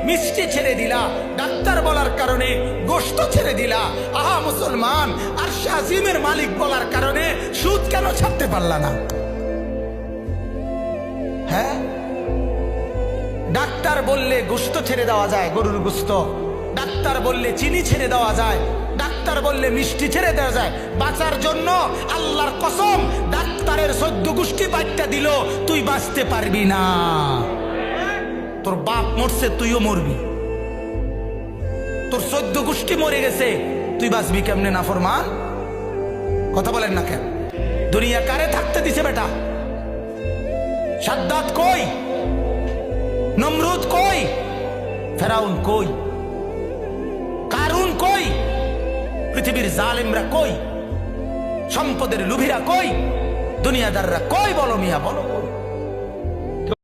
মিষ্টি ছেড়ে দিলা, ডাক্তার বলার কারণে গোশত ছেড়ে দিলা। আহা মুসলমান, আর শাজিমের মালিক বলার কারণে সুদ কেন ছাড়তে পারলা না? হ্যাঁ, ডাক্তার বললে গোশত ছেড়ে দেওয়া যায়, গরুর গোশত। ডাক্তার বললে চিনি ছেড়ে দেওয়া যায়, ডাক্তার বললে মিষ্টি ছেড়ে দেওয়া যায়। বাঁচার জন্য আল্লাহর কসম, ডাক্তারের 14 গোষ্ঠী বাচ্চা দিল, তুই বাঁচতে পারবি না। তোর বাপ মরছে, তুইও মরবি। তোর 14 গোষ্ঠী মরে গেছে, তুই বাঁচবি কেমনে নাফরমান? কথা বলেন না কেন? দুনিয়া কারে থাকতে দিছে বেটা? সাদ্দাত কই? নমরুদ কই? ফেরাউন কই? কারুন কই? পৃথিবীর জালেমরা কই? সম্পদের লুভিরা কই? দুনিয়াদাররা কই? বলো মিয়া, বলো।